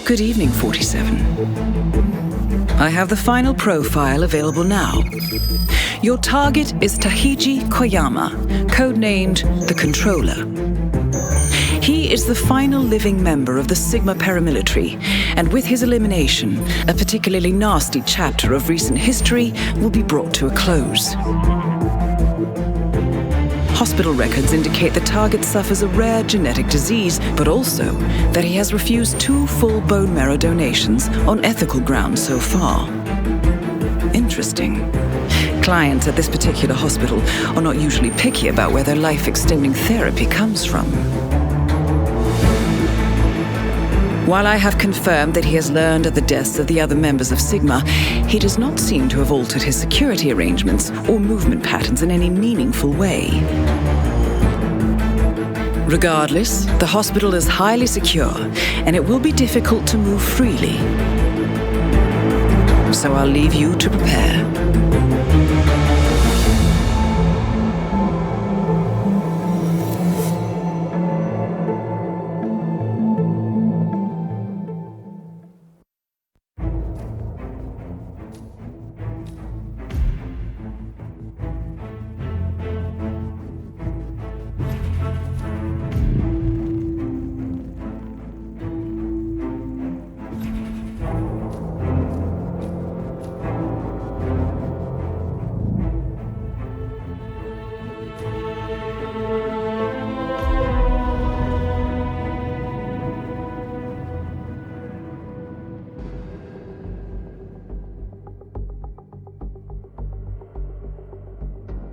Good evening, 47. I have the final profile available now. Your target is Tahiji Koyama, codenamed the Controller. He is the final living member of the Sigma paramilitary, and with his elimination, a particularly nasty chapter of recent history will be brought to a close. Hospital records indicate the target suffers a rare genetic disease, but also that he has refused 2 full bone marrow donations on ethical grounds so far. Interesting. Clients at this particular hospital are not usually picky about where their life-extending therapy comes from. While I have confirmed that he has learned of the deaths of the other members of Sigma, he does not seem to have altered his security arrangements or movement patterns in any meaningful way. Regardless, the hospital is highly secure, and it will be difficult to move freely. So I'll leave you to prepare.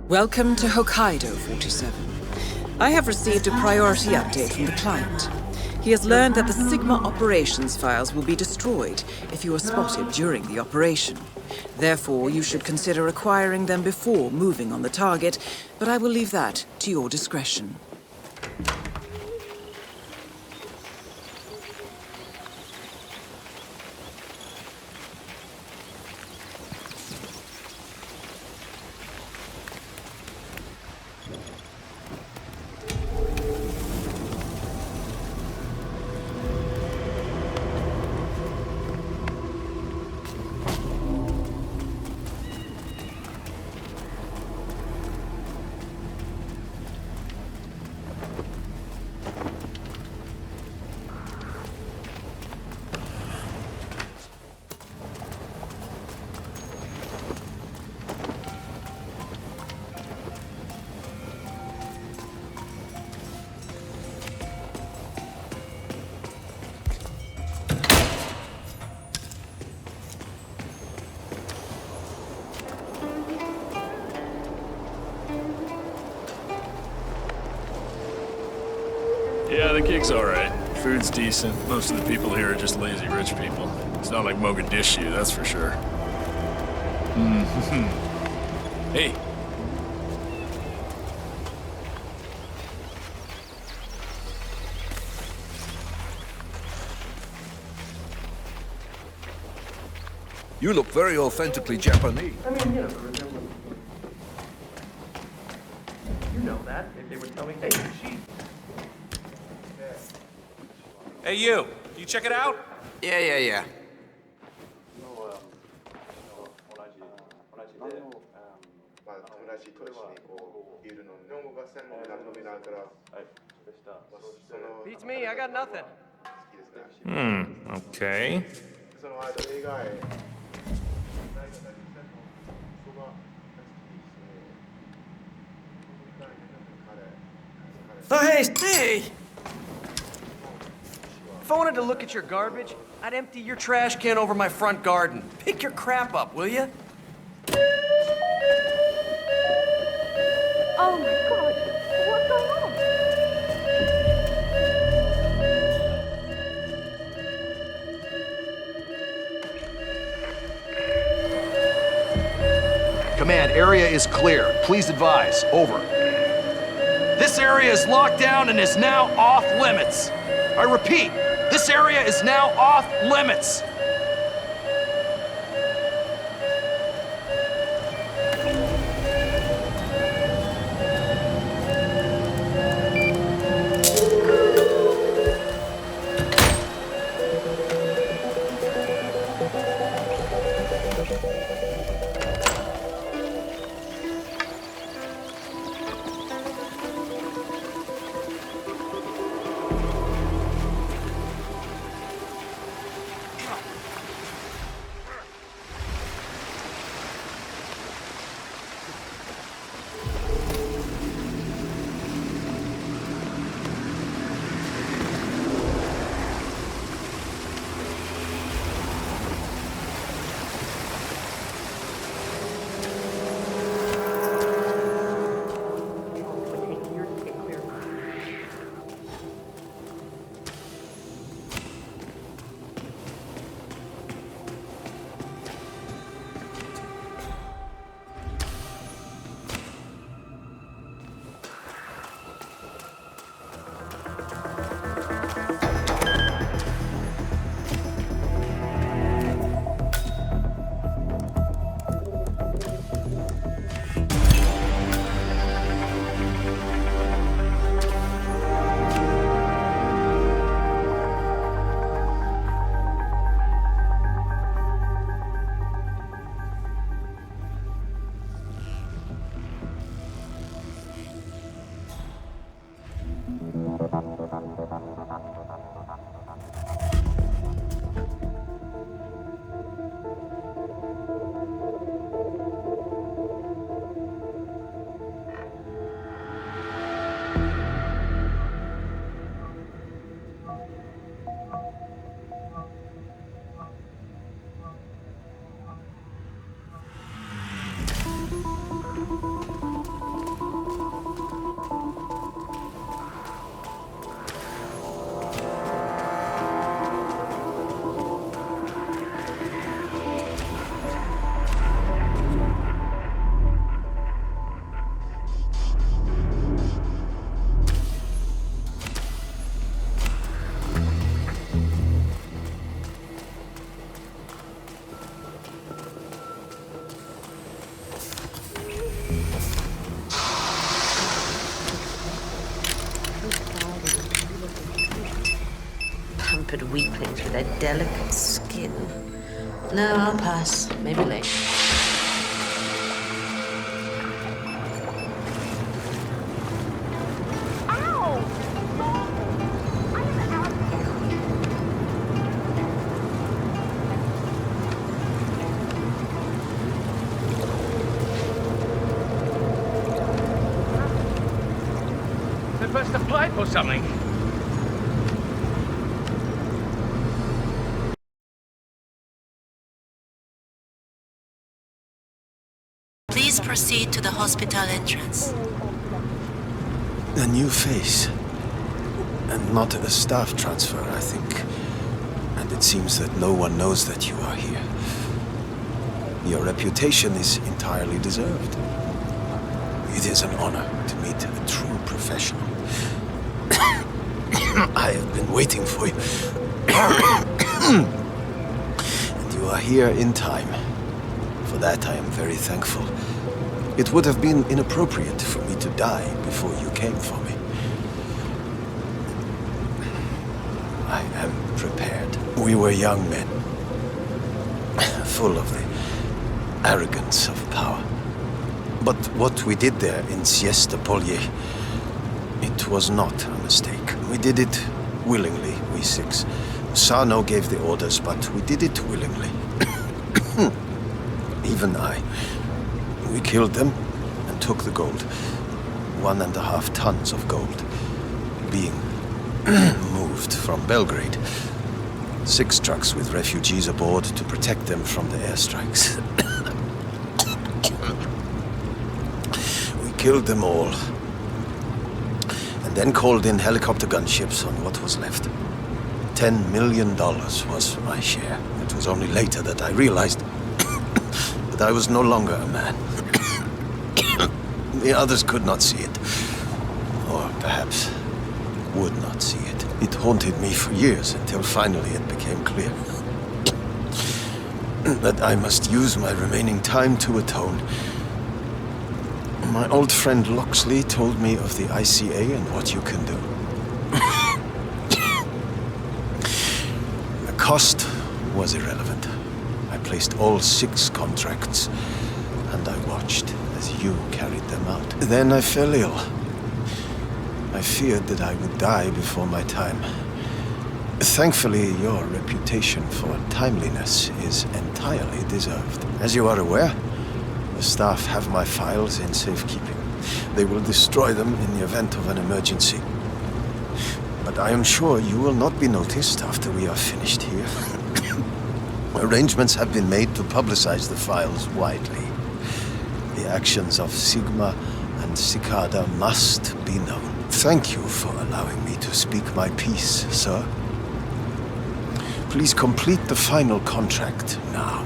Welcome to Hokkaido, 47. I have received a priority update from the client. He has learned that the Sigma operations files will be destroyed if you are spotted during the operation. Therefore, you should consider acquiring them before moving on the target, but I will leave that to your discretion. Yeah, the gig's alright. Food's decent. Most of the people here are just lazy rich people. It's not like Mogadishu, that's for sure. Hey. You look very authentically Japanese. I mean, you know, the resemblance. You know that. If they were telling, hey, she's... Hey, you check it out? Yeah. Beats me, I got nothing. Okay. Oh, hey! If I wanted to look at your garbage, I'd empty your trash can over my front garden. Pick your crap up, will you? Oh my God! What's going on? Command, area is clear. Please advise. Over. This area is locked down and is now off limits. I repeat, this area is now off limits. Pampered weaklings with their delicate skin. No, I'll pass. Maybe later. They burst a pipe or something. Please proceed to the hospital entrance. A new face. And not a staff transfer, I think. And it seems that no one knows that you are here. Your reputation is entirely deserved. It is an honor to meet a true professional. I have been waiting for you. And you are here in time. For that I am very thankful. It would have been inappropriate for me to die before you came for me. I am prepared. We were young men, full of the arrogance of power. But what we did there in Siesta Polye, it was not a mistake. We did it willingly, we six. Sano gave the orders, but we did it willingly. Even I. We killed them and took the gold. 1.5 tons of gold. Being moved from Belgrade. 6 trucks with refugees aboard to protect them from the airstrikes. We killed them all. And then called in helicopter gunships on what was left. $10 million was my share. It was only later that I realized that I was no longer a man. The others could not see it. Or perhaps would not see it. It haunted me for years until finally it became clear that I must use my remaining time to atone. My old friend Loxley told me of the ICA and what you can do. The cost was irrelevant. I placed all 6 contracts, and I watched as you carried them out. Then I fell ill. I feared that I would die before my time. Thankfully, your reputation for timeliness is entirely deserved. As you are aware, the staff have my files in safekeeping. They will destroy them in the event of an emergency. But I am sure you will not be noticed after we are finished here. Arrangements have been made to publicize the files widely. The actions of Sigma and Cicada must be known. Thank you for allowing me to speak my piece, sir. Please complete the final contract now.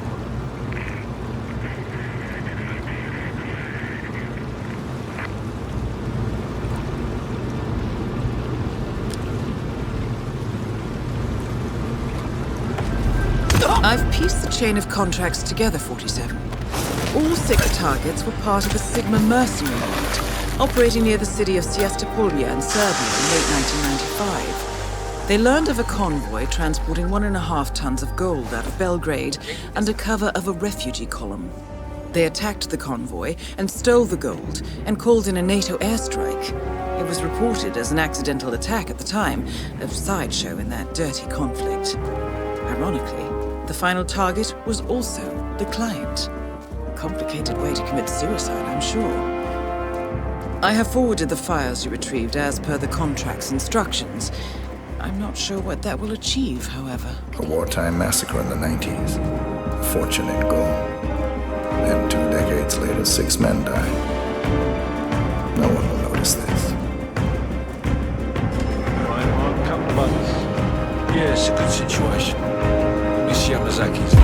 I've pieced the chain of contracts together, 47. All 6 targets were part of a Sigma mercenary unit, operating near the city of Siesta Polye in Serbia in late 1995. They learned of a convoy transporting 1.5 tons of gold out of Belgrade under cover of a refugee column. They attacked the convoy and stole the gold and called in a NATO airstrike. It was was reported as an accidental attack at the time, a sideshow in that dirty conflict. Ironically, the final target was also the client. A complicated way to commit suicide, I'm sure. I have forwarded the files you retrieved as per the contract's instructions. I'm not sure what that will achieve, however. A wartime massacre in the 90s. A fortune in gold. And 2 decades later, 6 men died. No one will notice this. Couple months. Yeah, it's a good situation. Miss Yamazaki's